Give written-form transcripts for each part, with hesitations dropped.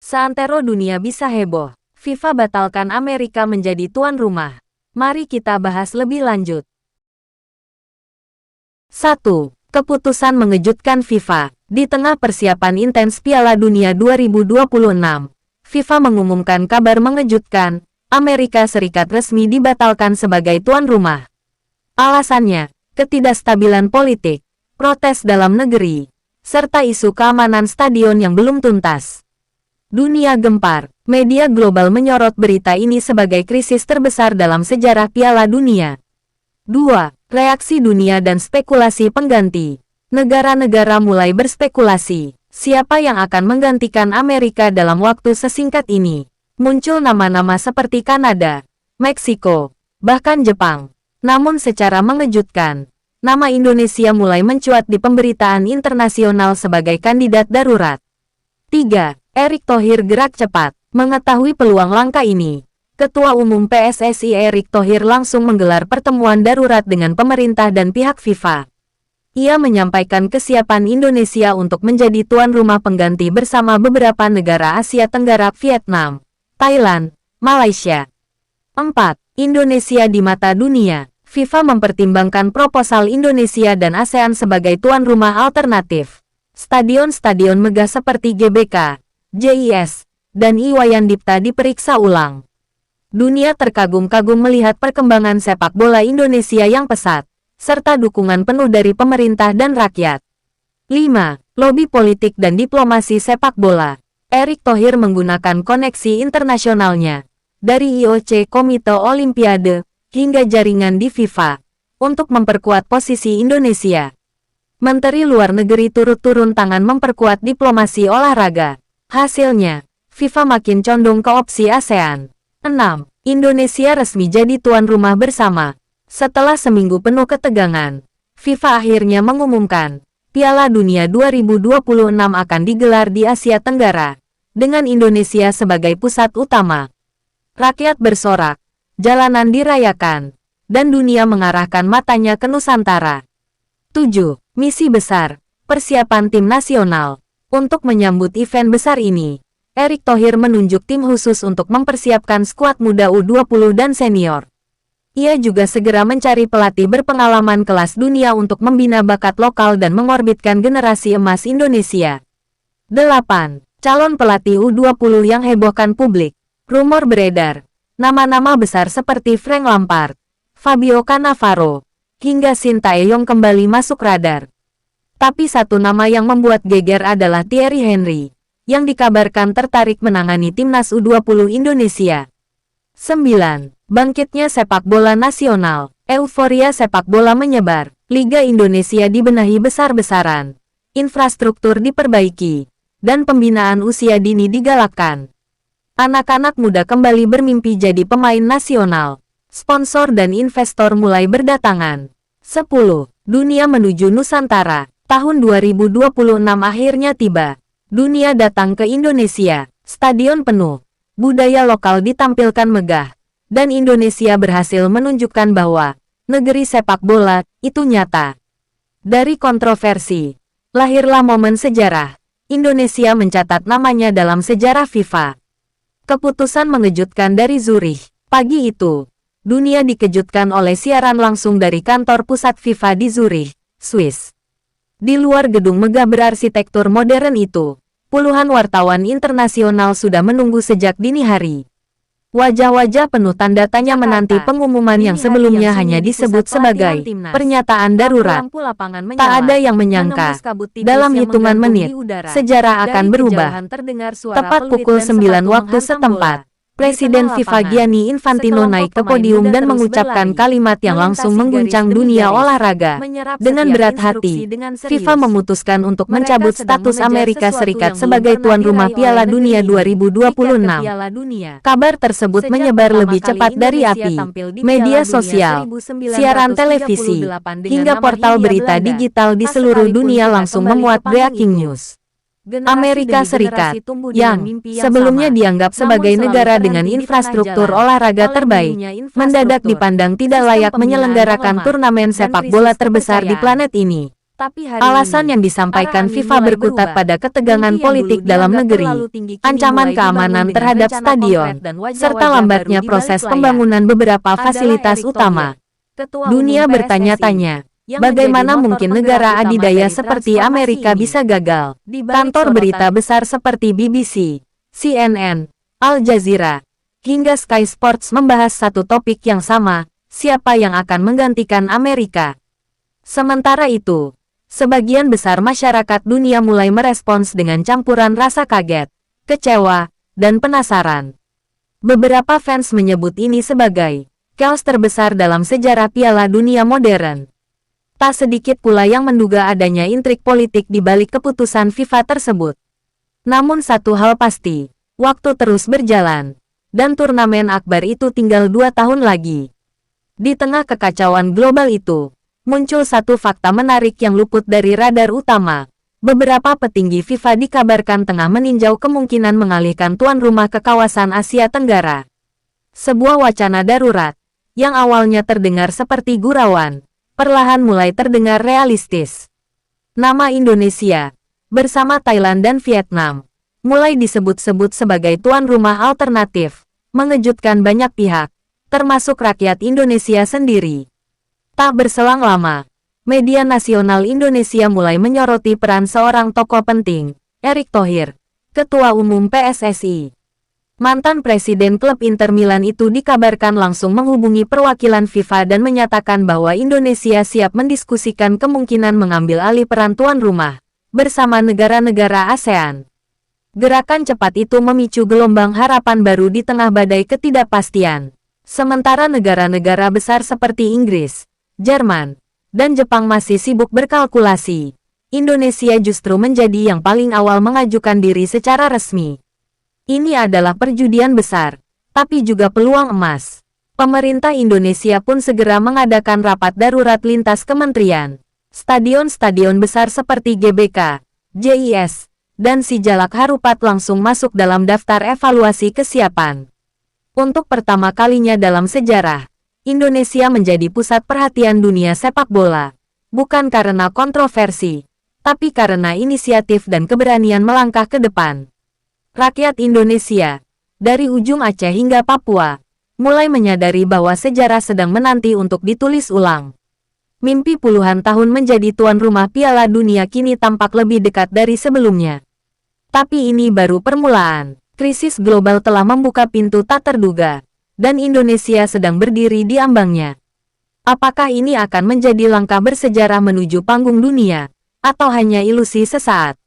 Seantero dunia bisa heboh, FIFA batalkan Amerika menjadi tuan rumah. Mari kita bahas lebih lanjut. 1. Keputusan mengejutkan FIFA. Di tengah persiapan intens Piala Dunia 2026, FIFA mengumumkan kabar mengejutkan, Amerika Serikat resmi dibatalkan sebagai tuan rumah. Alasannya, ketidakstabilan politik, protes dalam negeri, serta isu keamanan stadion yang belum tuntas. Dunia gempar, media global menyorot berita ini sebagai krisis terbesar dalam sejarah Piala Dunia. 2. Reaksi dunia dan spekulasi pengganti. Negara-negara mulai berspekulasi, siapa yang akan menggantikan Amerika dalam waktu sesingkat ini. Muncul nama-nama seperti Kanada, Meksiko, bahkan Jepang. Namun secara mengejutkan, nama Indonesia mulai mencuat di pemberitaan internasional sebagai kandidat darurat. 3. Erick Thohir gerak cepat. Mengetahui peluang langkah ini, Ketua Umum PSSI Erick Thohir langsung menggelar pertemuan darurat dengan pemerintah dan pihak FIFA. Ia menyampaikan kesiapan Indonesia untuk menjadi tuan rumah pengganti bersama beberapa negara Asia Tenggara, Vietnam, Thailand, Malaysia. 4. Indonesia di mata dunia. FIFA mempertimbangkan proposal Indonesia dan ASEAN sebagai tuan rumah alternatif. Stadion-stadion megah seperti GBK, JIS, dan Iwayan Dipta diperiksa ulang. Dunia terkagum-kagum melihat perkembangan sepak bola Indonesia yang pesat, serta dukungan penuh dari pemerintah dan rakyat. 5. Lobi politik dan diplomasi sepak bola. Erick Thohir menggunakan koneksi internasionalnya, dari IOC Komite Olimpiade, hingga jaringan di FIFA, untuk memperkuat posisi Indonesia. Menteri Luar Negeri turut turun tangan memperkuat diplomasi olahraga. Hasilnya, FIFA makin condong ke opsi ASEAN. 6. Indonesia resmi jadi tuan rumah bersama. Setelah seminggu penuh ketegangan, FIFA akhirnya mengumumkan, Piala Dunia 2026 akan digelar di Asia Tenggara, dengan Indonesia sebagai pusat utama. Rakyat bersorak, jalanan dirayakan, dan dunia mengarahkan matanya ke Nusantara. 7. Misi besar, persiapan tim nasional. Untuk menyambut event besar ini, Erick Thohir menunjuk tim khusus untuk mempersiapkan skuad muda U20 dan senior. Ia juga segera mencari pelatih berpengalaman kelas dunia untuk membina bakat lokal dan mengorbitkan generasi emas Indonesia. 8. Calon pelatih U20 yang hebohkan publik. Rumor beredar, nama-nama besar seperti Frank Lampard, Fabio Cannavaro, hingga Sintayong kembali masuk radar. Tapi satu nama yang membuat geger adalah Thierry Henry, yang dikabarkan tertarik menangani timnas U20 Indonesia. 9. Bangkitnya sepak bola nasional. Euforia sepak bola menyebar. Liga Indonesia dibenahi besar-besaran. Infrastruktur diperbaiki. Dan pembinaan usia dini digalakkan. Anak-anak muda kembali bermimpi jadi pemain nasional. Sponsor dan investor mulai berdatangan. 10. Dunia menuju Nusantara. Tahun 2026 akhirnya tiba. Dunia datang ke Indonesia. Stadion penuh. Budaya lokal ditampilkan megah. Dan Indonesia berhasil menunjukkan bahwa negeri sepak bola itu nyata. Dari kontroversi, lahirlah momen sejarah. Indonesia mencatat namanya dalam sejarah FIFA. Keputusan mengejutkan dari Zurich. Pagi itu, dunia dikejutkan oleh siaran langsung dari kantor pusat FIFA di Zurich, Swiss. Di luar gedung megah berarsitektur modern itu, puluhan wartawan internasional sudah menunggu sejak dini hari. Wajah-wajah penuh tanda tanya menanti pengumuman yang sebelumnya hanya disebut sebagai pernyataan darurat. Tak ada yang menyangka, dalam hitungan menit, sejarah akan berubah. Tepat pukul 9 waktu setempat, Presiden FIFA Gianni Infantino naik ke podium dan mengucapkan kalimat yang langsung mengguncang dunia olahraga. Dengan berat hati, FIFA memutuskan untuk mencabut status Amerika Serikat sebagai tuan rumah Piala Dunia 2026. Kabar tersebut menyebar lebih cepat dari api. Media sosial, siaran televisi, hingga portal berita digital di seluruh dunia langsung memuat breaking news. Amerika Serikat, yang sebelumnya dianggap sebagai negara dengan infrastruktur olahraga terbaik, mendadak dipandang tidak layak menyelenggarakan turnamen sepak bola terbesar di planet ini. Tapi hari Alasan ini, yang disampaikan arah angin FIFA mulai berkutat berubah. pada ketegangan Mimpi yang politik dulu dalam dianggap negeri, terlalu tinggi kini ancaman mulai dibangun keamanan dengan terhadap rencana stadion, konkret dan serta wajah-wajah lambatnya baru di proses balik layar. pembangunan beberapa Adalah fasilitas Erick utama. Thohir, Ketua Dunia Umum bertanya-tanya, PSSI, yang bagaimana menjadi motor mungkin penggerak negara utama adidaya dari seperti transformasi Amerika ini. bisa gagal? Di balik Kantor berita sorotan, besar seperti BBC, CNN, Al Jazeera, hingga Sky Sports membahas satu topik yang sama, siapa yang akan menggantikan Amerika. Sementara itu, sebagian besar masyarakat dunia mulai merespons dengan campuran rasa kaget, kecewa, dan penasaran. Beberapa fans menyebut ini sebagai chaos terbesar dalam sejarah Piala Dunia modern. Tak sedikit pula yang menduga adanya intrik politik di balik keputusan FIFA tersebut. Namun satu hal pasti, waktu terus berjalan, dan turnamen akbar itu tinggal 2 tahun lagi. Di tengah kekacauan global itu, muncul satu fakta menarik yang luput dari radar utama. Beberapa petinggi FIFA dikabarkan tengah meninjau kemungkinan mengalihkan tuan rumah ke kawasan Asia Tenggara. Sebuah wacana darurat, yang awalnya terdengar seperti gurauan, perlahan mulai terdengar realistis. Nama Indonesia, bersama Thailand dan Vietnam, mulai disebut-sebut sebagai tuan rumah alternatif, mengejutkan banyak pihak, termasuk rakyat Indonesia sendiri. Tak berselang lama, media nasional Indonesia mulai menyoroti peran seorang tokoh penting, Erick Thohir, Ketua Umum PSSI. Mantan Presiden klub Inter Milan itu dikabarkan langsung menghubungi perwakilan FIFA dan menyatakan bahwa Indonesia siap mendiskusikan kemungkinan mengambil alih peran tuan rumah, bersama negara-negara ASEAN. Gerakan cepat itu memicu gelombang harapan baru di tengah badai ketidakpastian. Sementara negara-negara besar seperti Inggris, Jerman, dan Jepang masih sibuk berkalkulasi, Indonesia justru menjadi yang paling awal mengajukan diri secara resmi. Ini adalah perjudian besar, tapi juga peluang emas. Pemerintah Indonesia pun segera mengadakan rapat darurat lintas kementerian. Stadion-stadion besar seperti GBK, JIS, dan Sijalak Harupat langsung masuk dalam daftar evaluasi kesiapan. Untuk pertama kalinya dalam sejarah, Indonesia menjadi pusat perhatian dunia sepak bola, bukan karena kontroversi, tapi karena inisiatif dan keberanian melangkah ke depan. Rakyat Indonesia, dari ujung Aceh hingga Papua, mulai menyadari bahwa sejarah sedang menanti untuk ditulis ulang. Mimpi puluhan tahun menjadi tuan rumah Piala Dunia kini tampak lebih dekat dari sebelumnya. Tapi ini baru permulaan. Krisis global telah membuka pintu tak terduga, dan Indonesia sedang berdiri di ambangnya. Apakah ini akan menjadi langkah bersejarah menuju panggung dunia, atau hanya ilusi sesaat?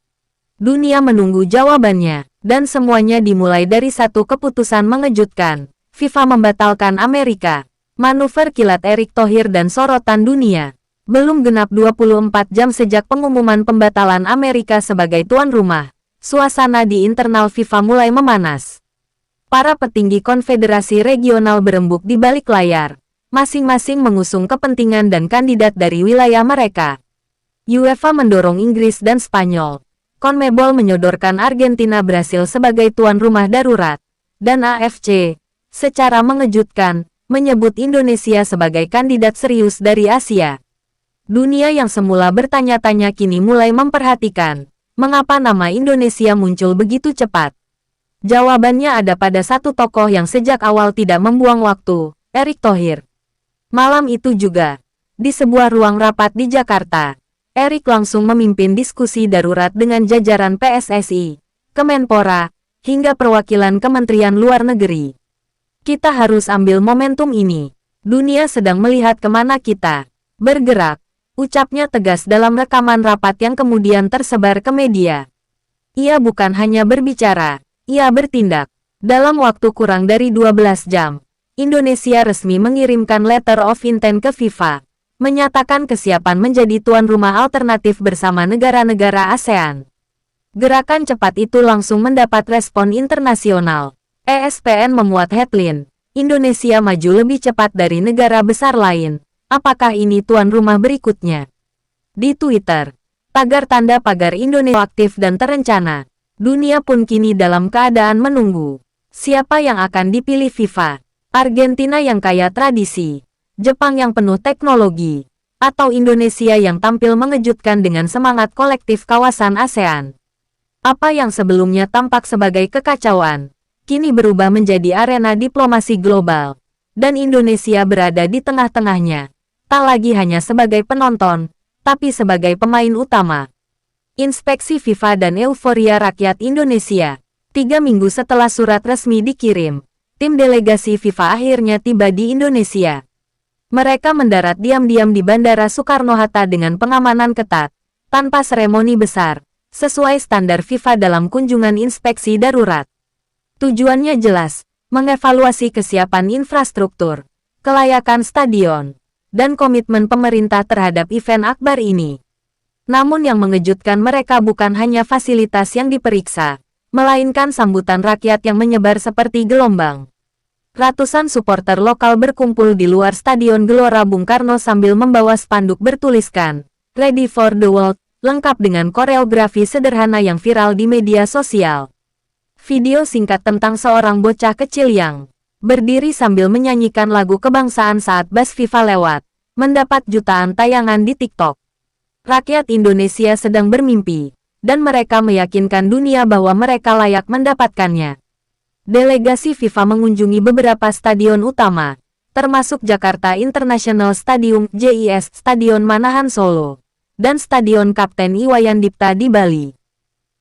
Dunia menunggu jawabannya, dan semuanya dimulai dari satu keputusan mengejutkan. FIFA membatalkan Amerika. Manuver kilat Erick Thohir dan sorotan dunia. Belum genap 24 jam sejak pengumuman pembatalan Amerika sebagai tuan rumah, suasana di internal FIFA mulai memanas. Para petinggi konfederasi regional berembuk di balik layar, masing-masing mengusung kepentingan dan kandidat dari wilayah mereka. UEFA mendorong Inggris dan Spanyol, CONMEBOL menyodorkan Argentina Brasil sebagai tuan rumah darurat, dan AFC, secara mengejutkan, menyebut Indonesia sebagai kandidat serius dari Asia. Dunia yang semula bertanya-tanya kini mulai memperhatikan, mengapa nama Indonesia muncul begitu cepat. Jawabannya ada pada satu tokoh yang sejak awal tidak membuang waktu, Erick Thohir. Malam itu juga, di sebuah ruang rapat di Jakarta, Erick langsung memimpin diskusi darurat dengan jajaran PSSI, Kemenpora, hingga perwakilan Kementerian Luar Negeri. Kita harus ambil momentum ini. Dunia sedang melihat kemana kita bergerak, ucapnya tegas dalam rekaman rapat yang kemudian tersebar ke media. Ia bukan hanya berbicara, ia bertindak. Dalam waktu kurang dari 12 jam, Indonesia resmi mengirimkan letter of intent ke FIFA, menyatakan kesiapan menjadi tuan rumah alternatif bersama negara-negara ASEAN. Gerakan cepat itu langsung mendapat respon internasional. ESPN memuat headline, Indonesia maju lebih cepat dari negara besar lain. Apakah ini tuan rumah berikutnya? Di Twitter, tagar tanda pagar Indonesia aktif dan terencana. Dunia pun kini dalam keadaan menunggu. Siapa yang akan dipilih FIFA? Argentina yang kaya tradisi, Jepang yang penuh teknologi, atau Indonesia yang tampil mengejutkan dengan semangat kolektif kawasan ASEAN. Apa yang sebelumnya tampak sebagai kekacauan, kini berubah menjadi arena diplomasi global, dan Indonesia berada di tengah-tengahnya, tak lagi hanya sebagai penonton, tapi sebagai pemain utama. Inspeksi FIFA dan euforia rakyat Indonesia. 3 minggu setelah surat resmi dikirim, tim delegasi FIFA akhirnya tiba di Indonesia. Mereka mendarat diam-diam di Bandara Soekarno-Hatta dengan pengamanan ketat, tanpa seremoni besar, sesuai standar FIFA dalam kunjungan inspeksi darurat. Tujuannya jelas, mengevaluasi kesiapan infrastruktur, kelayakan stadion, dan komitmen pemerintah terhadap event akbar ini. Namun yang mengejutkan mereka bukan hanya fasilitas yang diperiksa, melainkan sambutan rakyat yang menyebar seperti gelombang. Ratusan supporter lokal berkumpul di luar Stadion Gelora Bung Karno sambil membawa spanduk bertuliskan, "Ready for the World", lengkap dengan koreografi sederhana yang viral di media sosial. Video singkat tentang seorang bocah kecil yang berdiri sambil menyanyikan lagu kebangsaan saat bus FIFA lewat, mendapat jutaan tayangan di TikTok. Rakyat Indonesia sedang bermimpi, dan mereka meyakinkan dunia bahwa mereka layak mendapatkannya. Delegasi FIFA mengunjungi beberapa stadion utama, termasuk Jakarta International Stadium (JIS), Stadion Manahan Solo, dan Stadion Kapten Iwayan Dipta di Bali.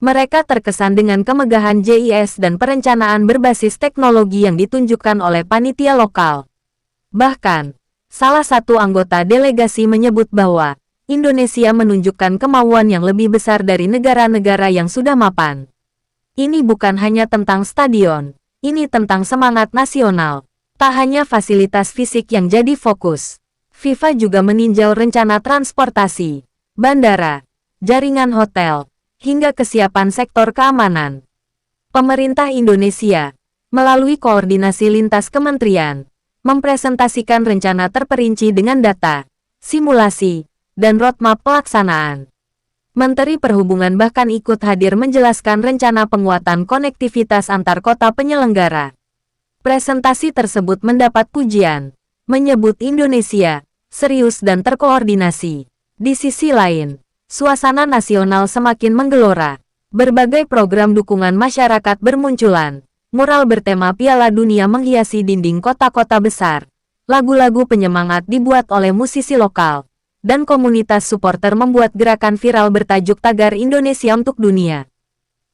Mereka terkesan dengan kemegahan JIS dan perencanaan berbasis teknologi yang ditunjukkan oleh panitia lokal. Bahkan, salah satu anggota delegasi menyebut bahwa Indonesia menunjukkan kemauan yang lebih besar dari negara-negara yang sudah mapan. Ini bukan hanya tentang stadion, ini tentang semangat nasional. Tak hanya fasilitas fisik yang jadi fokus, FIFA juga meninjau rencana transportasi, bandara, jaringan hotel, hingga kesiapan sektor keamanan. Pemerintah Indonesia, melalui koordinasi lintas kementerian, mempresentasikan rencana terperinci dengan data, simulasi, dan roadmap pelaksanaan. Menteri Perhubungan bahkan ikut hadir menjelaskan rencana penguatan konektivitas antar kota penyelenggara. Presentasi tersebut mendapat pujian, menyebut Indonesia serius dan terkoordinasi. Di sisi lain, suasana nasional semakin menggelora. Berbagai program dukungan masyarakat bermunculan. Mural bertema Piala Dunia menghiasi dinding kota-kota besar. Lagu-lagu penyemangat dibuat oleh musisi lokal. Dan komunitas supporter membuat gerakan viral bertajuk tagar Indonesia untuk Dunia.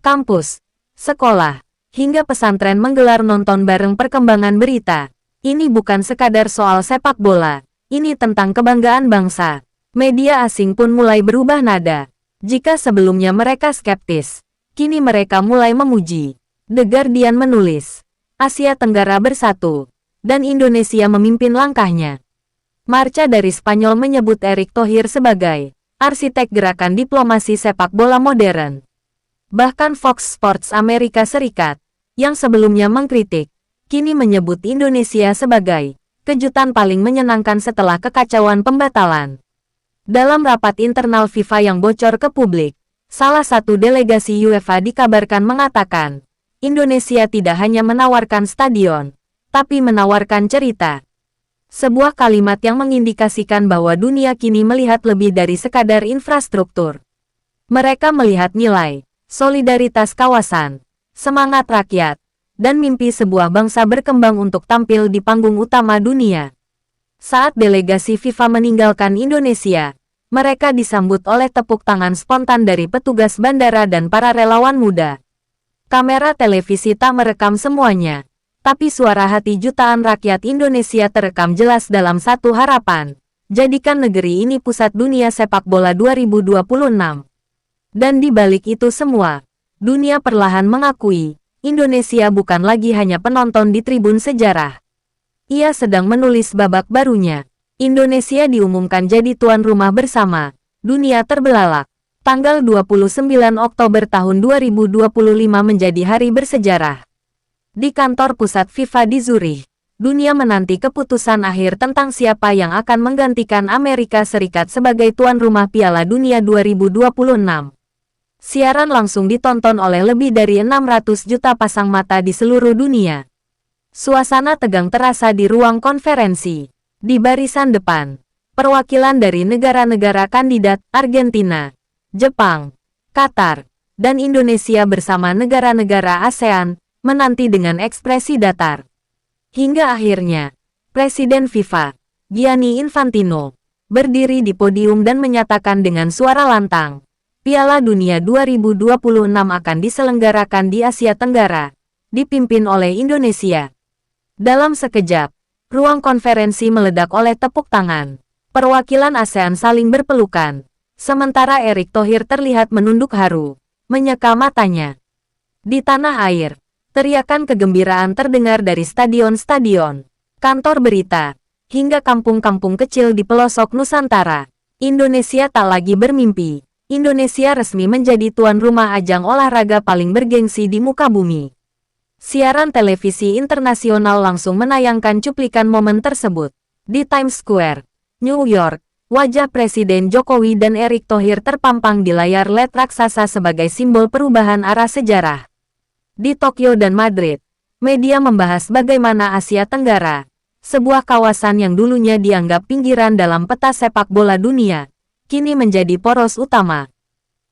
Kampus, sekolah, hingga pesantren menggelar nonton bareng perkembangan berita. Ini bukan sekadar soal sepak bola, ini tentang kebanggaan bangsa. Media asing pun mulai berubah nada. Jika sebelumnya mereka skeptis, kini mereka mulai memuji. The Guardian menulis, Asia Tenggara bersatu, dan Indonesia memimpin langkahnya. Marca dari Spanyol menyebut Erick Thohir sebagai arsitek gerakan diplomasi sepak bola modern. Bahkan Fox Sports Amerika Serikat, yang sebelumnya mengkritik, kini menyebut Indonesia sebagai kejutan paling menyenangkan setelah kekacauan pembatalan. Dalam rapat internal FIFA yang bocor ke publik, salah satu delegasi UEFA dikabarkan mengatakan, Indonesia tidak hanya menawarkan stadion, tapi menawarkan cerita. Sebuah kalimat yang mengindikasikan bahwa dunia kini melihat lebih dari sekadar infrastruktur. Mereka melihat nilai, solidaritas kawasan, semangat rakyat, dan mimpi sebuah bangsa berkembang untuk tampil di panggung utama dunia. Saat delegasi FIFA meninggalkan Indonesia, mereka disambut oleh tepuk tangan spontan dari petugas bandara dan para relawan muda. Kamera televisi tak merekam semuanya. Tapi suara hati jutaan rakyat Indonesia terekam jelas dalam satu harapan. Jadikan negeri ini pusat dunia sepak bola 2026. Dan di balik itu semua, dunia perlahan mengakui, Indonesia bukan lagi hanya penonton di tribun sejarah. Ia sedang menulis babak barunya. Indonesia diumumkan jadi tuan rumah bersama. Dunia terbelalak. Tanggal 29 Oktober tahun 2025 menjadi hari bersejarah. Di kantor pusat FIFA di Zurich, dunia menanti keputusan akhir tentang siapa yang akan menggantikan Amerika Serikat sebagai tuan rumah Piala Dunia 2026. Siaran langsung ditonton oleh lebih dari 600 juta pasang mata di seluruh dunia. Suasana tegang terasa di ruang konferensi. Di barisan depan, Perwakilan dari negara-negara kandidat, Argentina, Jepang, Qatar, dan Indonesia bersama negara-negara ASEAN, menanti dengan ekspresi datar. Hingga akhirnya, Presiden FIFA, Gianni Infantino, berdiri di podium dan menyatakan dengan suara lantang, Piala Dunia 2026 akan diselenggarakan di Asia Tenggara, dipimpin oleh Indonesia. Dalam sekejap, ruang konferensi meledak oleh tepuk tangan. Perwakilan ASEAN saling berpelukan, sementara Erick Thohir terlihat menunduk haru, menyeka matanya. Di tanah air, teriakan kegembiraan terdengar dari stadion-stadion, kantor berita, hingga kampung-kampung kecil di pelosok Nusantara. Indonesia tak lagi bermimpi. Indonesia resmi menjadi tuan rumah ajang olahraga paling bergengsi di muka bumi. Siaran televisi internasional langsung menayangkan cuplikan momen tersebut. Di Times Square, New York, wajah Presiden Jokowi dan Erick Thohir terpampang di layar LED raksasa sebagai simbol perubahan arah sejarah. Di Tokyo dan Madrid, media membahas bagaimana Asia Tenggara, sebuah kawasan yang dulunya dianggap pinggiran dalam peta sepak bola dunia, kini menjadi poros utama.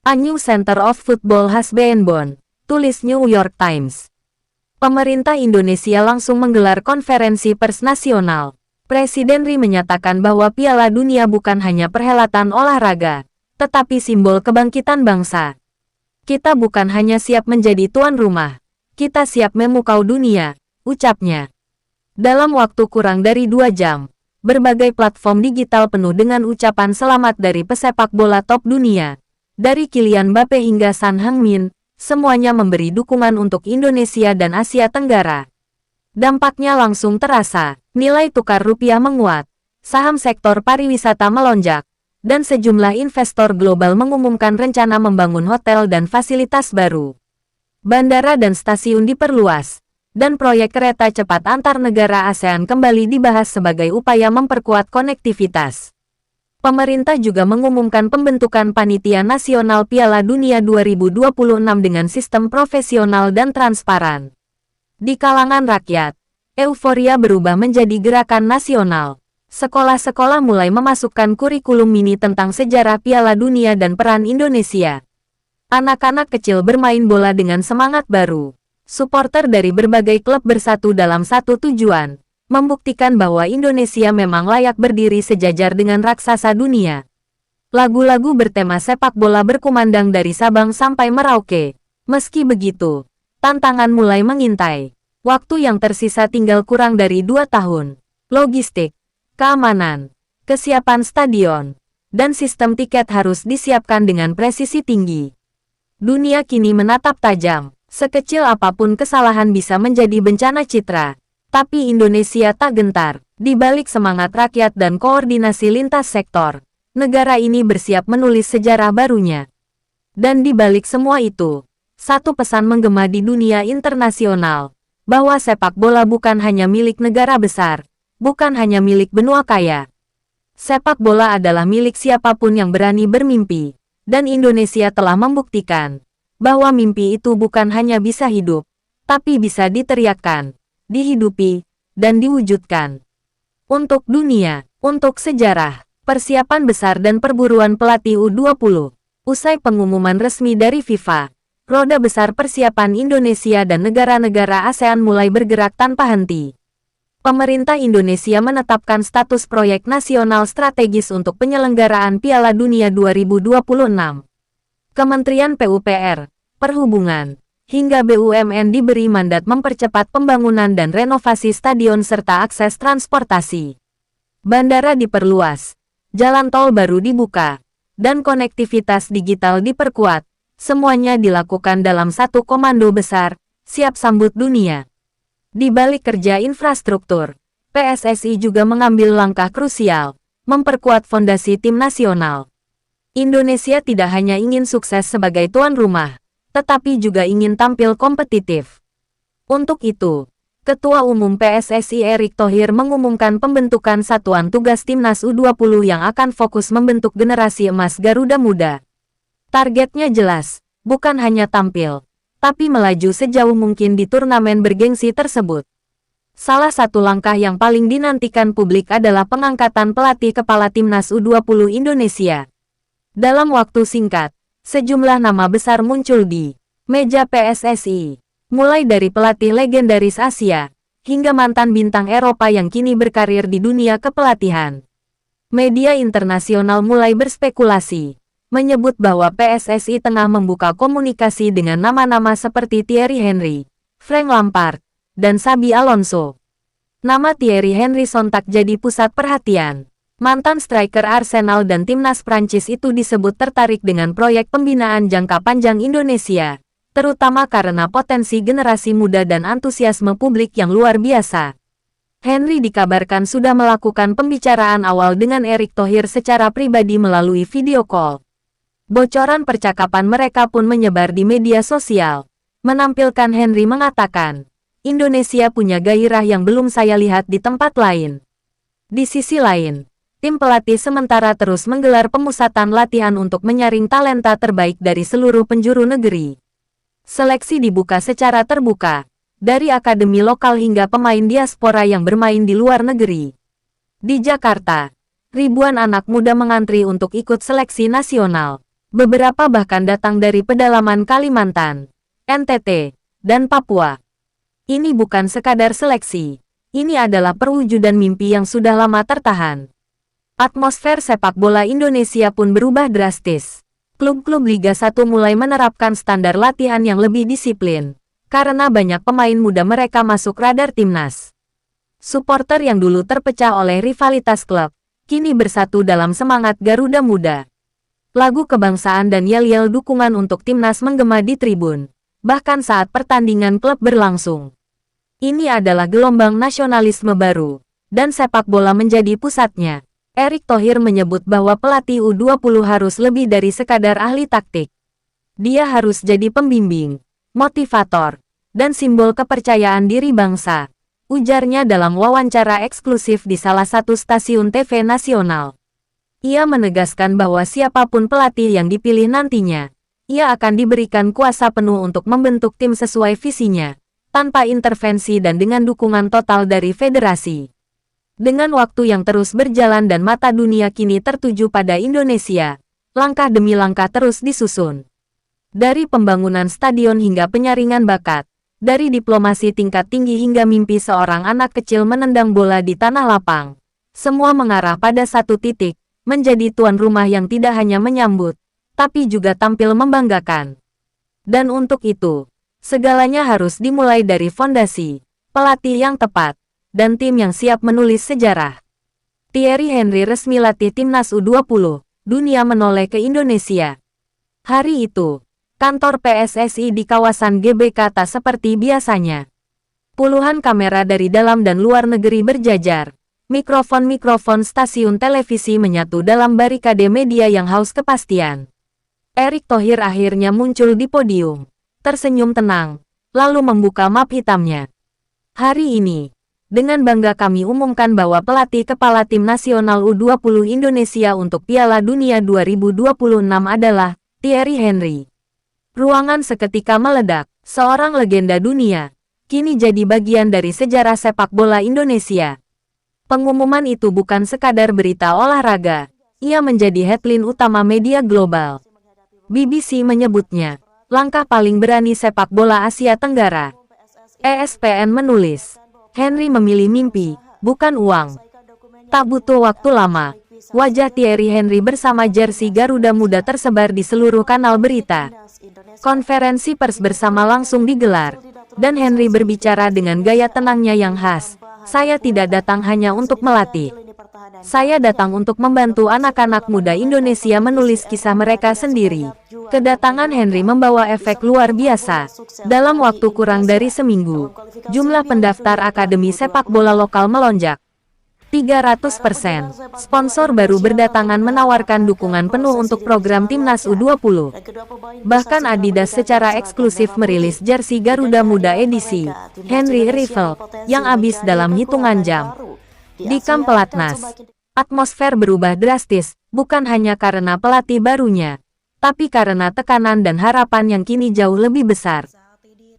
A new center of football has been born, tulis New York Times. Pemerintah Indonesia langsung menggelar konferensi pers nasional. Presiden Ri menyatakan bahwa Piala Dunia bukan hanya perhelatan olahraga, tetapi simbol kebangkitan bangsa. Kita bukan hanya siap menjadi tuan rumah, kita siap memukau dunia, ucapnya. Dalam waktu kurang dari 2 jam, berbagai platform digital penuh dengan ucapan selamat dari pesepak bola top dunia. Dari Kylian Mbappe hingga Son Heung-min, semuanya memberi dukungan untuk Indonesia dan Asia Tenggara. Dampaknya langsung terasa, nilai tukar rupiah menguat, saham sektor pariwisata melonjak, dan sejumlah investor global mengumumkan rencana membangun hotel dan fasilitas baru. Bandara dan stasiun diperluas, dan proyek kereta cepat antar negara ASEAN kembali dibahas sebagai upaya memperkuat konektivitas. Pemerintah juga mengumumkan pembentukan Panitia Nasional Piala Dunia 2026 dengan sistem profesional dan transparan. Di kalangan rakyat, euforia berubah menjadi gerakan nasional. Sekolah-sekolah mulai memasukkan kurikulum mini tentang sejarah Piala Dunia dan peran Indonesia. Anak-anak kecil bermain bola dengan semangat baru. Supporter dari berbagai klub bersatu dalam satu tujuan, membuktikan bahwa Indonesia memang layak berdiri sejajar dengan raksasa dunia. Lagu-lagu bertema sepak bola berkumandang dari Sabang sampai Merauke. Meski begitu, tantangan mulai mengintai. Waktu yang tersisa tinggal kurang dari 2 tahun. Logistik, keamanan, kesiapan stadion, dan sistem tiket harus disiapkan dengan presisi tinggi. Dunia kini menatap tajam. Sekecil apapun kesalahan bisa menjadi bencana citra. Tapi Indonesia tak gentar. Di balik semangat rakyat dan koordinasi lintas sektor, negara ini bersiap menulis sejarah barunya. Dan di balik semua itu, satu pesan menggema di dunia internasional, bahwa sepak bola bukan hanya milik negara besar, bukan hanya milik benua kaya. Sepak bola adalah milik siapapun yang berani bermimpi, dan Indonesia telah membuktikan bahwa mimpi itu bukan hanya bisa hidup, tapi bisa diteriakkan, dihidupi, dan diwujudkan. Untuk dunia, untuk sejarah, persiapan besar dan perburuan pelatih U20. Usai pengumuman resmi dari FIFA, roda besar persiapan Indonesia dan negara-negara ASEAN mulai bergerak tanpa henti. Pemerintah Indonesia menetapkan status proyek nasional strategis untuk penyelenggaraan Piala Dunia 2026. Kementerian PUPR, Perhubungan, hingga BUMN diberi mandat mempercepat pembangunan dan renovasi stadion serta akses transportasi. Bandara diperluas, jalan tol baru dibuka, dan konektivitas digital diperkuat. Semuanya dilakukan dalam satu komando besar, siap sambut dunia. Di balik kerja infrastruktur, PSSI juga mengambil langkah krusial, memperkuat fondasi tim nasional. Indonesia tidak hanya ingin sukses sebagai tuan rumah, tetapi juga ingin tampil kompetitif. Untuk itu, Ketua Umum PSSI Erick Thohir mengumumkan pembentukan Satuan Tugas Timnas U20 yang akan fokus membentuk generasi emas Garuda Muda. Targetnya jelas, bukan hanya tampil, tapi melaju sejauh mungkin di turnamen bergengsi tersebut. Salah satu langkah yang paling dinantikan publik adalah pengangkatan pelatih kepala timnas U20 Indonesia. Dalam waktu singkat, sejumlah nama besar muncul di meja PSSI. Mulai dari pelatih legendaris Asia, hingga mantan bintang Eropa yang kini berkarir di dunia kepelatihan. Media internasional mulai berspekulasi, menyebut bahwa PSSI tengah membuka komunikasi dengan nama-nama seperti Thierry Henry, Frank Lampard, dan Xabi Alonso. Nama Thierry Henry sontak jadi pusat perhatian. Mantan striker Arsenal dan timnas Prancis itu disebut tertarik dengan proyek pembinaan jangka panjang Indonesia, terutama karena potensi generasi muda dan antusiasme publik yang luar biasa. Henry dikabarkan sudah melakukan pembicaraan awal dengan Erick Thohir secara pribadi melalui video call. Bocoran percakapan mereka pun menyebar di media sosial, menampilkan Henry mengatakan, "Indonesia punya gairah yang belum saya lihat di tempat lain." Di sisi lain, tim pelatih sementara terus menggelar pemusatan latihan untuk menyaring talenta terbaik dari seluruh penjuru negeri. Seleksi dibuka secara terbuka, dari akademi lokal hingga pemain diaspora yang bermain di luar negeri. Di Jakarta, ribuan anak muda mengantri untuk ikut seleksi nasional. Beberapa bahkan datang dari pedalaman Kalimantan, NTT, dan Papua. Ini bukan sekadar seleksi, ini adalah perwujudan mimpi yang sudah lama tertahan. Atmosfer sepak bola Indonesia pun berubah drastis. Klub-klub Liga 1 mulai menerapkan standar latihan yang lebih disiplin, karena banyak pemain muda mereka masuk radar timnas. Supporter yang dulu terpecah oleh rivalitas klub, kini bersatu dalam semangat Garuda Muda. Lagu kebangsaan dan yel-yel dukungan untuk timnas menggema di tribun, bahkan saat pertandingan klub berlangsung. Ini adalah gelombang nasionalisme baru, dan sepak bola menjadi pusatnya. Erick Thohir menyebut bahwa pelatih U20 harus lebih dari sekadar ahli taktik. Dia harus jadi pembimbing, motivator, dan simbol kepercayaan diri bangsa, ujarnya dalam wawancara eksklusif di salah satu stasiun TV nasional. Ia menegaskan bahwa siapapun pelatih yang dipilih nantinya, ia akan diberikan kuasa penuh untuk membentuk tim sesuai visinya, tanpa intervensi dan dengan dukungan total dari federasi. Dengan waktu yang terus berjalan dan mata dunia kini tertuju pada Indonesia, langkah demi langkah terus disusun. Dari pembangunan stadion hingga penyaringan bakat, dari diplomasi tingkat tinggi hingga mimpi seorang anak kecil menendang bola di tanah lapang, semua mengarah pada satu titik, menjadi tuan rumah yang tidak hanya menyambut, tapi juga tampil membanggakan. Dan untuk itu, segalanya harus dimulai dari fondasi, pelatih yang tepat, dan tim yang siap menulis sejarah. Thierry Henry resmi latih timnas U20, dunia menoleh ke Indonesia. Hari itu, kantor PSSI di kawasan GBK tak seperti biasanya. Puluhan kamera dari dalam dan luar negeri berjajar. Mikrofon-mikrofon stasiun televisi menyatu dalam barikade media yang haus kepastian. Erick Thohir akhirnya muncul di podium, tersenyum tenang, lalu membuka map hitamnya. Hari ini, dengan bangga kami umumkan bahwa pelatih kepala tim nasional U20 Indonesia untuk Piala Dunia 2026 adalah Thierry Henry. Ruangan seketika meledak, seorang legenda dunia, kini jadi bagian dari sejarah sepak bola Indonesia. Pengumuman itu bukan sekadar berita olahraga, ia menjadi headline utama media global. BBC menyebutnya, langkah paling berani sepak bola Asia Tenggara. ESPN menulis, Henry memilih mimpi, bukan uang. Tak butuh waktu lama, wajah Thierry Henry bersama jersey Garuda Muda tersebar di seluruh kanal berita. Konferensi pers bersama langsung digelar, dan Henry berbicara dengan gaya tenangnya yang khas. Saya tidak datang hanya untuk melatih. Saya datang untuk membantu anak-anak muda Indonesia menulis kisah mereka sendiri. Kedatangan Henry membawa efek luar biasa. Dalam waktu kurang dari seminggu, jumlah pendaftar akademi sepak bola lokal melonjak 300%. Sponsor baru berdatangan menawarkan dukungan penuh untuk program Timnas U20. Bahkan Adidas secara eksklusif merilis jersey Garuda Muda edisi Henry Rival yang habis dalam hitungan jam. Di kamp pelatnas, atmosfer berubah drastis, bukan hanya karena pelatih barunya, tapi karena tekanan dan harapan yang kini jauh lebih besar.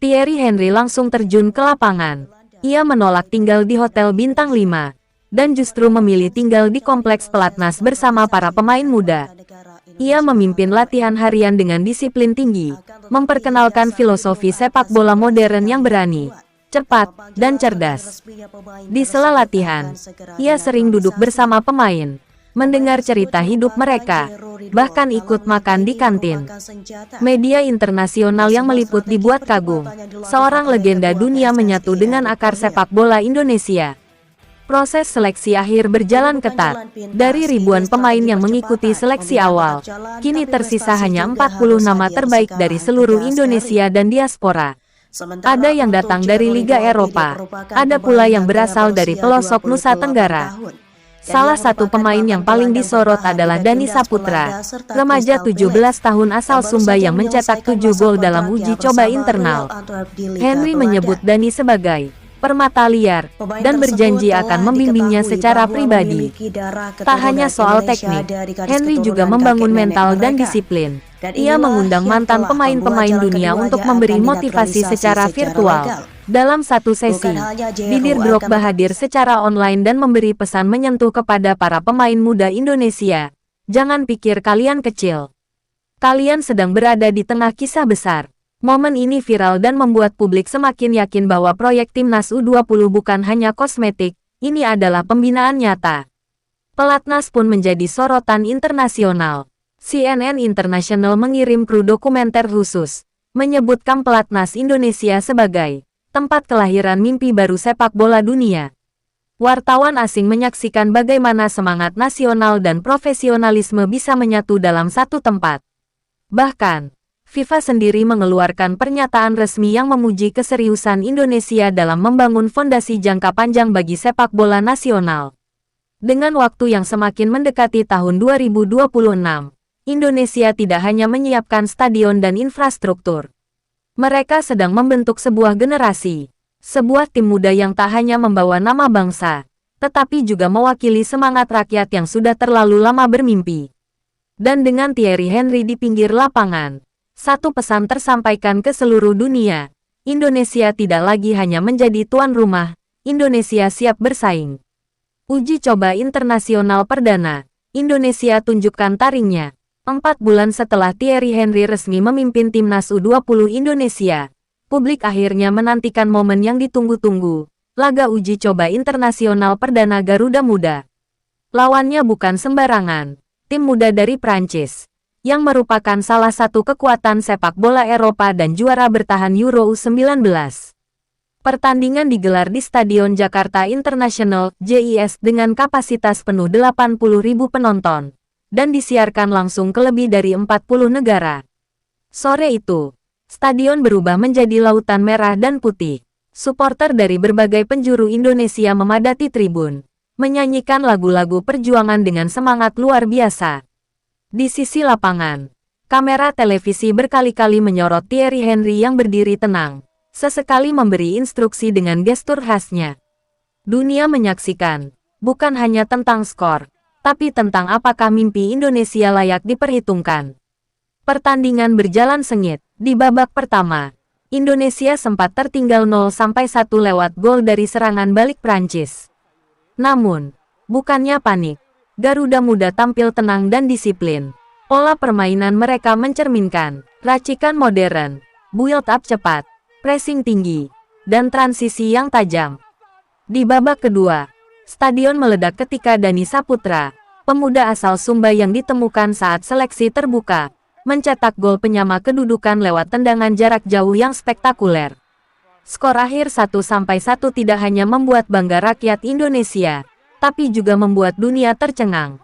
Thierry Henry langsung terjun ke lapangan. Ia menolak tinggal di hotel bintang 5, dan justru memilih tinggal di kompleks pelatnas bersama para pemain muda. Ia memimpin latihan harian dengan disiplin tinggi, memperkenalkan filosofi sepak bola modern yang berani, cepat, dan cerdas. Di sela latihan, ia sering duduk bersama pemain, mendengar cerita hidup mereka, bahkan ikut makan di kantin. Media internasional yang meliput dibuat kagum. Seorang legenda dunia menyatu dengan akar sepak bola Indonesia. Proses seleksi akhir berjalan ketat. Dari ribuan pemain yang mengikuti seleksi awal, kini tersisa hanya 40 nama terbaik dari seluruh Indonesia dan diaspora. Ada yang datang dari Liga Eropa, ada pula yang berasal dari pelosok Nusa Tenggara. Salah satu pemain yang paling disorot adalah Dani Saputra, remaja 17 tahun asal Sumba yang mencetak 7 gol dalam uji coba internal. Henry menyebut Dani sebagai permata liar, dan berjanji akan membimbingnya secara pribadi. Tak hanya soal teknik, Henry juga membangun mental dan disiplin. Ia mengundang mantan pemain-pemain dunia untuk memberi motivasi secara virtual. Dalam satu sesi, Didier Drogba hadir secara online dan memberi pesan menyentuh kepada para pemain muda Indonesia. Jangan pikir kalian kecil. Kalian sedang berada di tengah kisah besar. Momen ini viral dan membuat publik semakin yakin bahwa proyek Timnas U20 bukan hanya kosmetik, ini adalah pembinaan nyata. Pelatnas pun menjadi sorotan internasional. CNN International mengirim kru dokumenter khusus, menyebutkan pelatnas Indonesia sebagai tempat kelahiran mimpi baru sepak bola dunia. Wartawan asing menyaksikan bagaimana semangat nasional dan profesionalisme bisa menyatu dalam satu tempat. Bahkan, FIFA sendiri mengeluarkan pernyataan resmi yang memuji keseriusan Indonesia dalam membangun fondasi jangka panjang bagi sepak bola nasional. Dengan waktu yang semakin mendekati tahun 2026, Indonesia tidak hanya menyiapkan stadion dan infrastruktur. Mereka sedang membentuk sebuah generasi, sebuah tim muda yang tak hanya membawa nama bangsa, tetapi juga mewakili semangat rakyat yang sudah terlalu lama bermimpi. Dan dengan Thierry Henry di pinggir lapangan, satu pesan tersampaikan ke seluruh dunia, Indonesia tidak lagi hanya menjadi tuan rumah, Indonesia siap bersaing. Uji coba internasional perdana, Indonesia tunjukkan taringnya. 4 bulan setelah Thierry Henry resmi memimpin Timnas U20 Indonesia, publik akhirnya menantikan momen yang ditunggu-tunggu, laga uji coba internasional perdana Garuda Muda. Lawannya bukan sembarangan, tim muda dari Prancis, yang merupakan salah satu kekuatan sepak bola Eropa dan juara bertahan Euro U19. Pertandingan digelar di Stadion Jakarta International, JIS dengan kapasitas penuh 80.000 penonton. Dan disiarkan langsung ke lebih dari 40 negara. Sore itu, stadion berubah menjadi lautan merah dan putih. Supporter dari berbagai penjuru Indonesia memadati tribun, menyanyikan lagu-lagu perjuangan dengan semangat luar biasa. Di sisi lapangan, kamera televisi berkali-kali menyorot Thierry Henry yang berdiri tenang, sesekali memberi instruksi dengan gestur khasnya. Dunia menyaksikan, bukan hanya tentang skor, tapi tentang apakah mimpi Indonesia layak diperhitungkan. Pertandingan berjalan sengit. Di babak pertama, Indonesia sempat tertinggal 0-1 lewat gol dari serangan balik Prancis. Namun, bukannya panik, Garuda Muda tampil tenang dan disiplin. Pola permainan mereka mencerminkan racikan modern, build up cepat, pressing tinggi, dan transisi yang tajam. Di babak kedua, stadion meledak ketika Dani Saputra, pemuda asal Sumba yang ditemukan saat seleksi terbuka, mencetak gol penyama kedudukan lewat tendangan jarak jauh yang spektakuler. Skor akhir 1-1 tidak hanya membuat bangga rakyat Indonesia, tapi juga membuat dunia tercengang.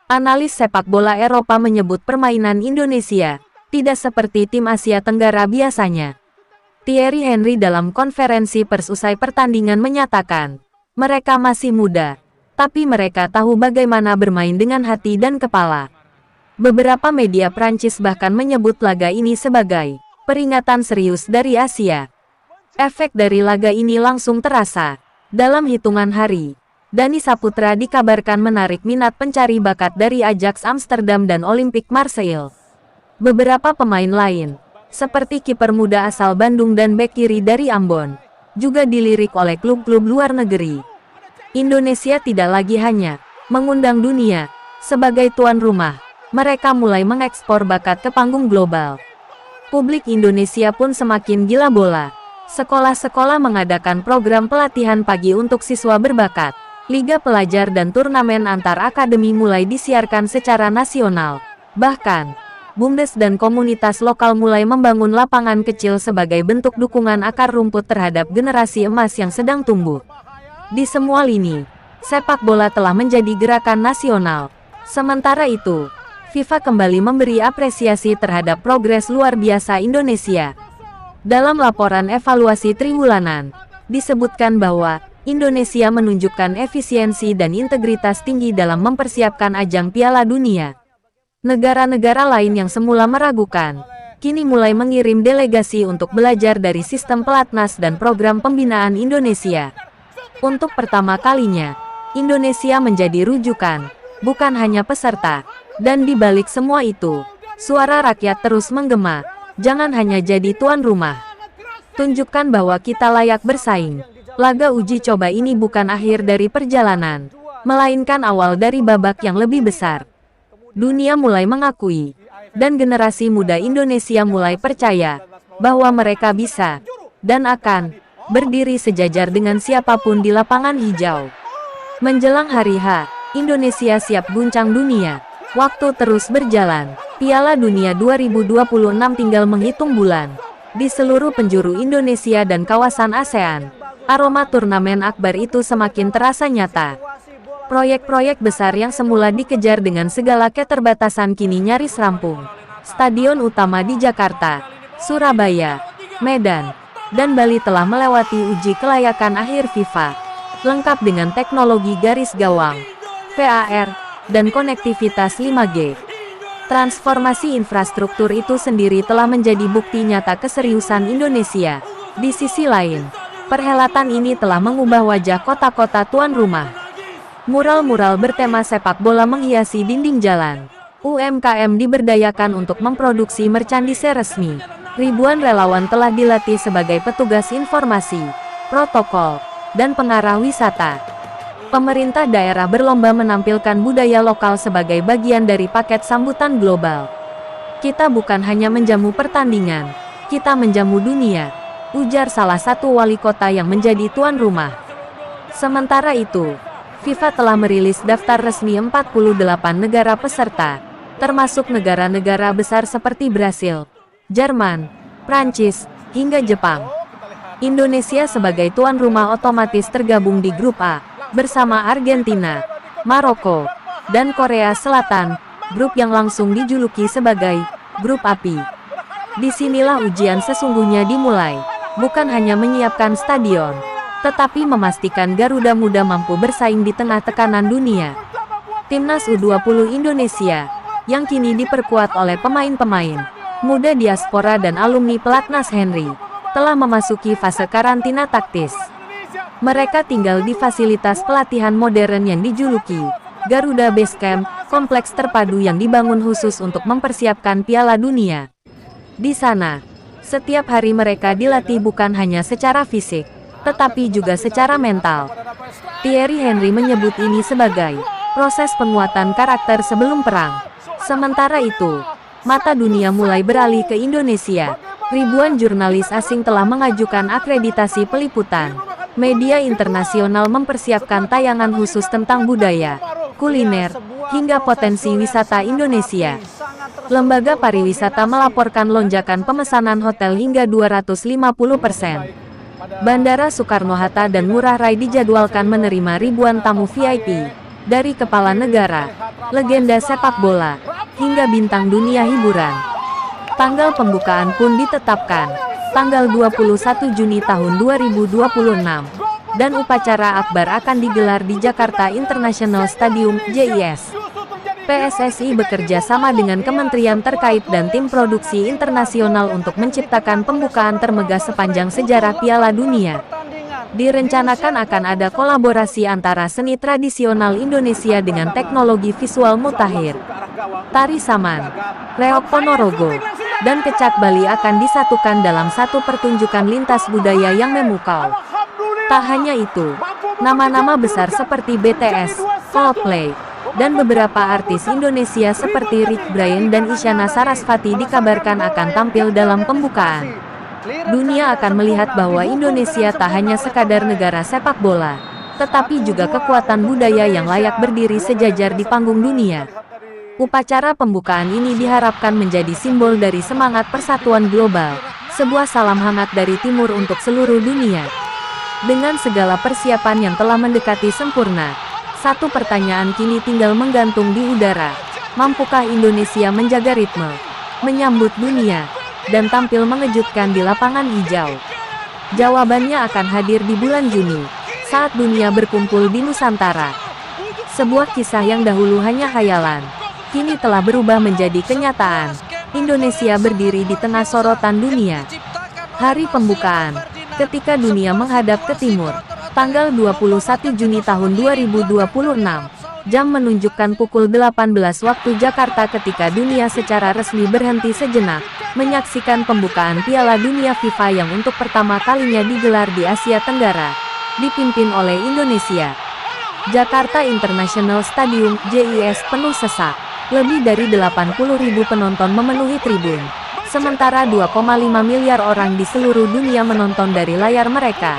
Analis sepak bola Eropa menyebut permainan Indonesia tidak seperti tim Asia Tenggara biasanya. Thierry Henry dalam konferensi pers usai pertandingan menyatakan, mereka masih muda, tapi mereka tahu bagaimana bermain dengan hati dan kepala. Beberapa media Prancis bahkan menyebut laga ini sebagai peringatan serius dari Asia. Efek dari laga ini langsung terasa. Dalam hitungan hari, Dani Saputra dikabarkan menarik minat pencari bakat dari Ajax Amsterdam dan Olympique Marseille. Beberapa pemain lain, seperti kiper muda asal Bandung dan bek kiri dari Ambon, juga dilirik oleh klub-klub luar negeri. Indonesia tidak lagi hanya mengundang dunia sebagai tuan rumah. Mereka mulai mengekspor bakat ke panggung global. Publik Indonesia pun semakin gila bola. Sekolah-sekolah mengadakan program pelatihan pagi untuk siswa berbakat. Liga pelajar dan turnamen antar akademi mulai disiarkan secara nasional. Bahkan, BUMDes dan komunitas lokal mulai membangun lapangan kecil sebagai bentuk dukungan akar rumput terhadap generasi emas yang sedang tumbuh. Di semua lini, sepak bola telah menjadi gerakan nasional. Sementara itu, FIFA kembali memberi apresiasi terhadap progres luar biasa Indonesia. Dalam laporan evaluasi triwulanan, disebutkan bahwa Indonesia menunjukkan efisiensi dan integritas tinggi dalam mempersiapkan ajang Piala Dunia. Negara-negara lain yang semula meragukan, kini mulai mengirim delegasi untuk belajar dari sistem pelatnas dan program pembinaan Indonesia. Untuk pertama kalinya, Indonesia menjadi rujukan, bukan hanya peserta. Dan di balik semua itu, suara rakyat terus menggema, jangan hanya jadi tuan rumah. Tunjukkan bahwa kita layak bersaing. Laga uji coba ini bukan akhir dari perjalanan, melainkan awal dari babak yang lebih besar. Dunia mulai mengakui, dan generasi muda Indonesia mulai percaya, bahwa mereka bisa, dan akan, berdiri sejajar dengan siapapun di lapangan hijau. Menjelang hari H, Indonesia siap guncang dunia. Waktu terus berjalan, Piala Dunia 2026 tinggal menghitung bulan. Di seluruh penjuru Indonesia dan kawasan ASEAN, aroma turnamen akbar itu semakin terasa nyata. Proyek-proyek besar yang semula dikejar dengan segala keterbatasan kini nyaris rampung. Stadion utama di Jakarta, Surabaya, Medan, dan Bali telah melewati uji kelayakan akhir FIFA, lengkap dengan teknologi garis gawang, VAR, dan konektivitas 5G. Transformasi infrastruktur itu sendiri telah menjadi bukti nyata keseriusan Indonesia. Di sisi lain, perhelatan ini telah mengubah wajah kota-kota tuan rumah. Mural-mural bertema sepak bola menghiasi dinding jalan. UMKM diberdayakan untuk memproduksi merchandise resmi. Ribuan relawan telah dilatih sebagai petugas informasi, protokol, dan pengarah wisata. Pemerintah daerah berlomba menampilkan budaya lokal sebagai bagian dari paket sambutan global. Kita bukan hanya menjamu pertandingan, kita menjamu dunia, ujar salah satu wali kota yang menjadi tuan rumah. Sementara itu, FIFA telah merilis daftar resmi 48 negara peserta, termasuk negara-negara besar seperti Brasil, Jerman, Prancis, hingga Jepang. Indonesia sebagai tuan rumah otomatis tergabung di grup A, bersama Argentina, Maroko, dan Korea Selatan, grup yang langsung dijuluki sebagai grup api. Disinilah ujian sesungguhnya dimulai, bukan hanya menyiapkan stadion, tetapi memastikan Garuda Muda mampu bersaing di tengah tekanan dunia. Timnas U20 Indonesia, yang kini diperkuat oleh pemain-pemain muda diaspora dan alumni pelatnas Henry, telah memasuki fase karantina taktis. Mereka tinggal di fasilitas pelatihan modern yang dijuluki Garuda Base Camp, kompleks terpadu yang dibangun khusus untuk mempersiapkan Piala Dunia. Di sana, setiap hari mereka dilatih bukan hanya secara fisik, tetapi juga secara mental. Thierry Henry menyebut ini sebagai proses penguatan karakter sebelum perang. Sementara itu, mata dunia mulai beralih ke Indonesia. Ribuan jurnalis asing telah mengajukan akreditasi peliputan. Media internasional mempersiapkan tayangan khusus tentang budaya, kuliner, hingga potensi wisata Indonesia. Lembaga pariwisata melaporkan lonjakan pemesanan hotel hingga 250%. Bandara Soekarno-Hatta dan Ngurah Rai dijadwalkan menerima ribuan tamu VIP, dari kepala negara, legenda sepak bola, hingga bintang dunia hiburan. Tanggal pembukaan pun ditetapkan, tanggal 21 Juni tahun 2026, dan upacara akbar akan digelar di Jakarta International Stadium, JIS. PSSI bekerja sama dengan kementerian terkait dan tim produksi internasional untuk menciptakan pembukaan termegah sepanjang sejarah Piala Dunia. Direncanakan akan ada kolaborasi antara seni tradisional Indonesia dengan teknologi visual mutakhir. Tari Saman, Reok Ponorogo, dan Kecak Bali akan disatukan dalam satu pertunjukan lintas budaya yang memukau. Tak hanya itu, nama-nama besar seperti BTS, Coldplay, dan beberapa artis Indonesia seperti Rich Brian dan Isyana Sarasvati dikabarkan akan tampil dalam pembukaan. Dunia akan melihat bahwa Indonesia tak hanya sekadar negara sepak bola, tetapi juga kekuatan budaya yang layak berdiri sejajar di panggung dunia. Upacara pembukaan ini diharapkan menjadi simbol dari semangat persatuan global, sebuah salam hangat dari timur untuk seluruh dunia. Dengan segala persiapan yang telah mendekati sempurna, satu pertanyaan kini tinggal menggantung di udara. Mampukah Indonesia menjaga ritme, menyambut dunia, dan tampil mengejutkan di lapangan hijau? Jawabannya akan hadir di bulan Juni, saat dunia berkumpul di Nusantara. Sebuah kisah yang dahulu hanya khayalan, kini telah berubah menjadi kenyataan. Indonesia berdiri di tengah sorotan dunia. Hari pembukaan, ketika dunia menghadap ke timur, tanggal 21 Juni tahun 2026, jam menunjukkan pukul 18 waktu Jakarta ketika dunia secara resmi berhenti sejenak, menyaksikan pembukaan Piala Dunia FIFA yang untuk pertama kalinya digelar di Asia Tenggara, dipimpin oleh Indonesia. Jakarta International Stadium, JIS penuh sesak. Lebih dari 80.000 penonton memenuhi tribun. Sementara 2,5 miliar orang di seluruh dunia menonton dari layar mereka.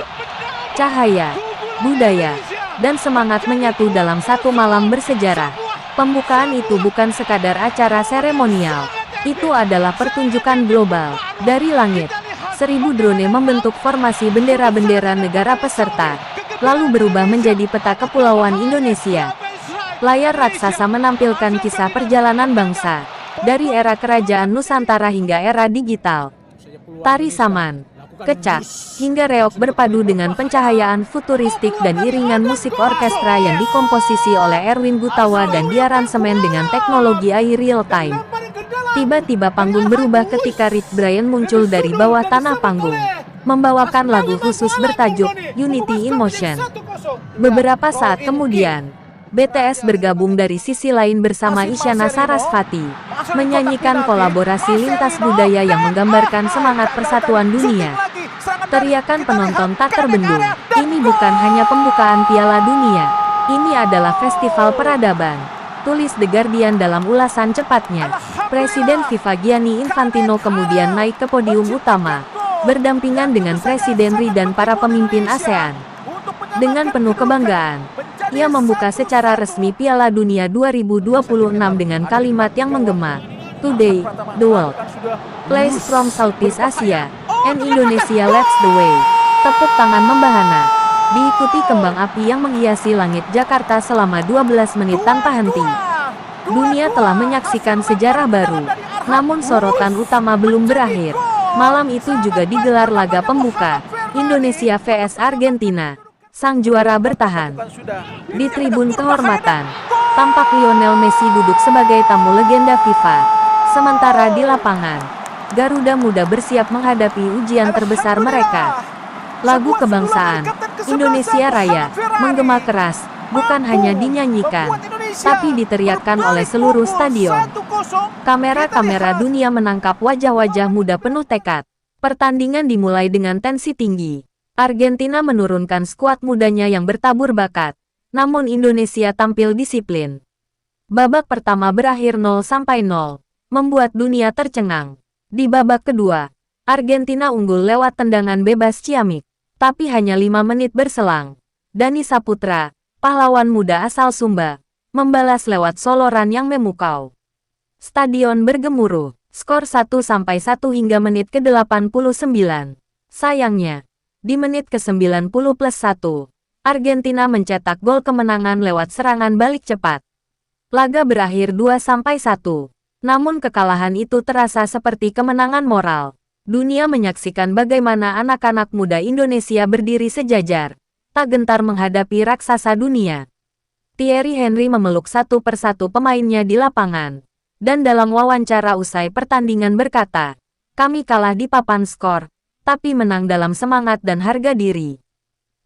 Cahaya, budaya, dan semangat menyatu dalam satu malam bersejarah. Pembukaan itu bukan sekadar acara seremonial. Itu adalah pertunjukan global. Dari langit, 1000 drone membentuk formasi bendera-bendera negara peserta, lalu berubah menjadi peta kepulauan Indonesia. Layar raksasa menampilkan kisah perjalanan bangsa, dari era kerajaan Nusantara hingga era digital. Tari saman, kecak, hingga reog berpadu dengan pencahayaan futuristik dan iringan musik orkestra yang dikomposisi oleh Erwin Gutawa dan diaransemen dengan teknologi AI real time. Tiba-tiba panggung berubah ketika Rich Brian muncul dari bawah tanah panggung, membawakan lagu khusus bertajuk Unity in Motion. Beberapa saat kemudian, BTS bergabung dari sisi lain bersama Isyana Sarasvati, menyanyikan kolaborasi lintas budaya yang menggambarkan semangat persatuan dunia. Teriakan penonton tak terbendung. Ini bukan hanya pembukaan Piala Dunia, ini adalah festival peradaban, tulis The Guardian dalam ulasan cepatnya. Presiden FIFA Gianni Infantino kemudian naik ke podium utama, berdampingan dengan Presiden Ri dan para pemimpin ASEAN. Dengan penuh kebanggaan, ia membuka secara resmi Piala Dunia 2026 dengan kalimat yang menggema, "Today, the world plays from Southeast Asia, and Indonesia leads the way." Tepuk tangan membahana, diikuti kembang api yang menghiasi langit Jakarta selama 12 menit tanpa henti. Dunia telah menyaksikan sejarah baru, namun sorotan utama belum berakhir. Malam itu juga digelar laga pembuka, Indonesia vs Argentina. Sang juara bertahan. Di tribun kehormatan, tampak Lionel Messi duduk sebagai tamu legenda FIFA. Sementara di lapangan, Garuda Muda bersiap menghadapi ujian terbesar mereka. Lagu kebangsaan, Indonesia Raya, menggema keras, bukan hanya dinyanyikan, tapi diteriakkan oleh seluruh stadion. Kamera-kamera dunia menangkap wajah-wajah muda penuh tekad. Pertandingan dimulai dengan tensi tinggi. Argentina menurunkan skuad mudanya yang bertabur bakat, namun Indonesia tampil disiplin. Babak pertama berakhir 0-0, membuat dunia tercengang. Di babak kedua, Argentina unggul lewat tendangan bebas ciamik, tapi hanya 5 menit berselang, Dani Saputra, pahlawan muda asal Sumba, membalas lewat soloran yang memukau. Stadion bergemuruh, skor 1-1 hingga menit ke-89. Sayangnya, di menit ke-90+1, Argentina mencetak gol kemenangan lewat serangan balik cepat. Laga berakhir 2-1, namun kekalahan itu terasa seperti kemenangan moral. Dunia menyaksikan bagaimana anak-anak muda Indonesia berdiri sejajar, tak gentar menghadapi raksasa dunia. Thierry Henry memeluk satu persatu pemainnya di lapangan, dan dalam wawancara usai pertandingan berkata, "Kami kalah di papan skor, tapi menang dalam semangat dan harga diri."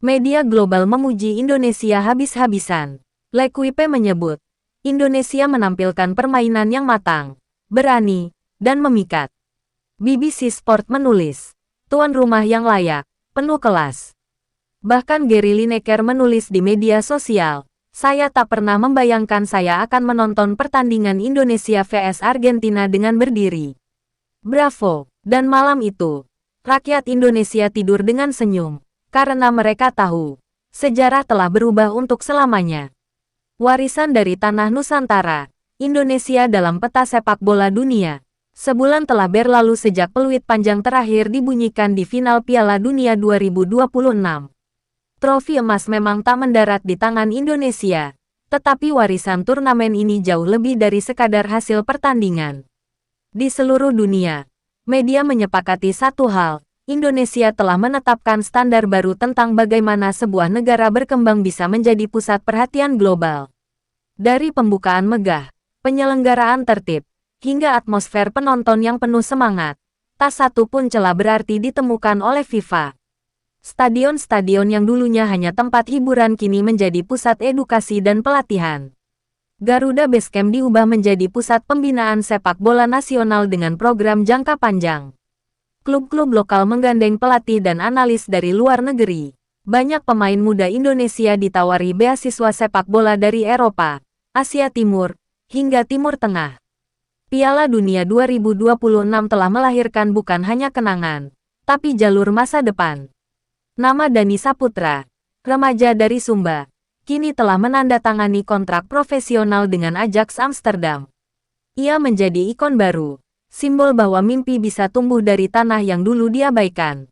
Media global memuji Indonesia habis-habisan. L'Equipe menyebut, Indonesia menampilkan permainan yang matang, berani, dan memikat. BBC Sport menulis, tuan rumah yang layak, penuh kelas. Bahkan Gary Lineker menulis di media sosial, saya tak pernah membayangkan saya akan menonton pertandingan Indonesia vs Argentina dengan berdiri. Bravo! Dan malam itu, rakyat Indonesia tidur dengan senyum, karena mereka tahu, sejarah telah berubah untuk selamanya. Warisan dari tanah Nusantara, Indonesia dalam peta sepak bola dunia. Sebulan telah berlalu sejak peluit panjang terakhir dibunyikan di final Piala Dunia 2026. Trofi emas memang tak mendarat di tangan Indonesia, tetapi warisan turnamen ini jauh lebih dari sekadar hasil pertandingan. Di seluruh dunia, media menyepakati satu hal, Indonesia telah menetapkan standar baru tentang bagaimana sebuah negara berkembang bisa menjadi pusat perhatian global. Dari pembukaan megah, penyelenggaraan tertib, hingga atmosfer penonton yang penuh semangat, tak satu pun celah berarti ditemukan oleh FIFA. Stadion-stadion yang dulunya hanya tempat hiburan kini menjadi pusat edukasi dan pelatihan. Garuda Basecamp diubah menjadi pusat pembinaan sepak bola nasional dengan program jangka panjang. Klub-klub lokal menggandeng pelatih dan analis dari luar negeri. Banyak pemain muda Indonesia ditawari beasiswa sepak bola dari Eropa, Asia Timur, hingga Timur Tengah. Piala Dunia 2026 telah melahirkan bukan hanya kenangan, tapi jalur masa depan. Nama Dani Saputra, remaja dari Sumba, kini telah menandatangani kontrak profesional dengan Ajax Amsterdam. Ia menjadi ikon baru, simbol bahwa mimpi bisa tumbuh dari tanah yang dulu diabaikan.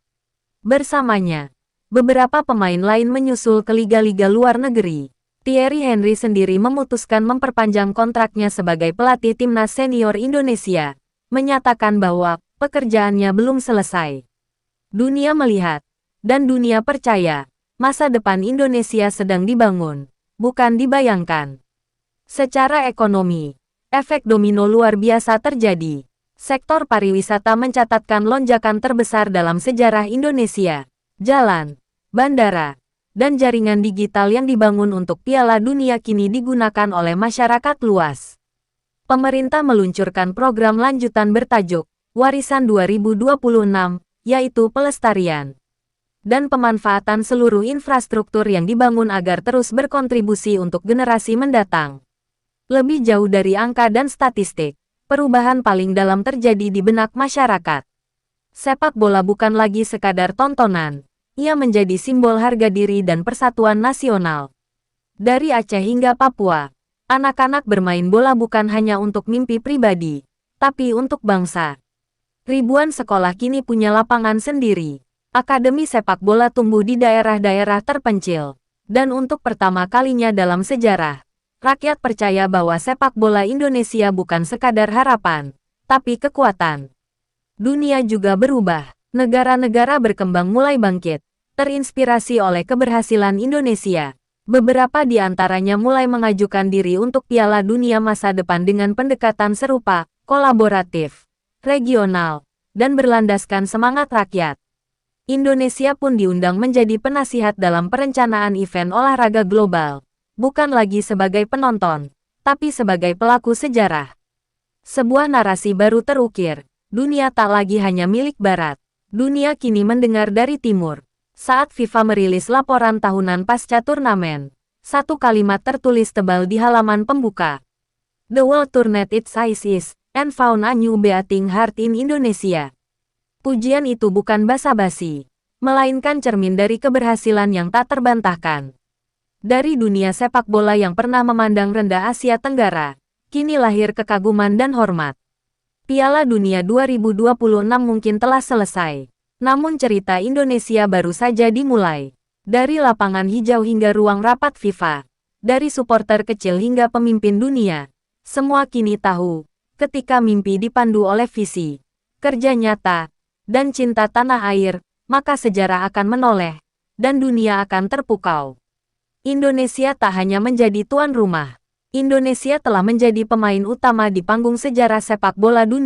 Bersamanya, beberapa pemain lain menyusul ke liga-liga luar negeri. Thierry Henry sendiri memutuskan memperpanjang kontraknya sebagai pelatih timnas senior Indonesia, menyatakan bahwa pekerjaannya belum selesai. Dunia melihat, dan dunia percaya, masa depan Indonesia sedang dibangun, bukan dibayangkan. Secara ekonomi, efek domino luar biasa terjadi. Sektor pariwisata mencatatkan lonjakan terbesar dalam sejarah Indonesia. Jalan, bandara, dan jaringan digital yang dibangun untuk Piala Dunia kini digunakan oleh masyarakat luas. Pemerintah meluncurkan program lanjutan bertajuk Warisan 2026, yaitu pelestarian dan pemanfaatan seluruh infrastruktur yang dibangun agar terus berkontribusi untuk generasi mendatang. Lebih jauh dari angka dan statistik, perubahan paling dalam terjadi di benak masyarakat. Sepak bola bukan lagi sekadar tontonan, ia menjadi simbol harga diri dan persatuan nasional. Dari Aceh hingga Papua, anak-anak bermain bola bukan hanya untuk mimpi pribadi, tapi untuk bangsa. Ribuan sekolah kini punya lapangan sendiri. Akademi sepak bola tumbuh di daerah-daerah terpencil. Dan untuk pertama kalinya dalam sejarah, rakyat percaya bahwa sepak bola Indonesia bukan sekadar harapan, tapi kekuatan. Dunia juga berubah. Negara-negara berkembang mulai bangkit, terinspirasi oleh keberhasilan Indonesia. Beberapa di antaranya mulai mengajukan diri untuk Piala Dunia masa depan dengan pendekatan serupa, kolaboratif, regional, dan berlandaskan semangat rakyat. Indonesia pun diundang menjadi penasihat dalam perencanaan event olahraga global, bukan lagi sebagai penonton, tapi sebagai pelaku sejarah. Sebuah narasi baru terukir, dunia tak lagi hanya milik Barat, dunia kini mendengar dari Timur. Saat FIFA merilis laporan tahunan pasca turnamen, satu kalimat tertulis tebal di halaman pembuka. The world turned its eyes east, and found a new beating heart in Indonesia. Pujian itu bukan basa-basi, melainkan cermin dari keberhasilan yang tak terbantahkan. Dari dunia sepak bola yang pernah memandang rendah Asia Tenggara, kini lahir kekaguman dan hormat. Piala Dunia 2026 mungkin telah selesai, namun cerita Indonesia baru saja dimulai. Dari lapangan hijau hingga ruang rapat FIFA, dari supporter kecil hingga pemimpin dunia, semua kini tahu, ketika mimpi dipandu oleh visi, kerja nyata, dan cinta tanah air, maka sejarah akan menoleh, dan dunia akan terpukau. Indonesia tak hanya menjadi tuan rumah. Indonesia telah menjadi pemain utama di panggung sejarah sepak bola dunia.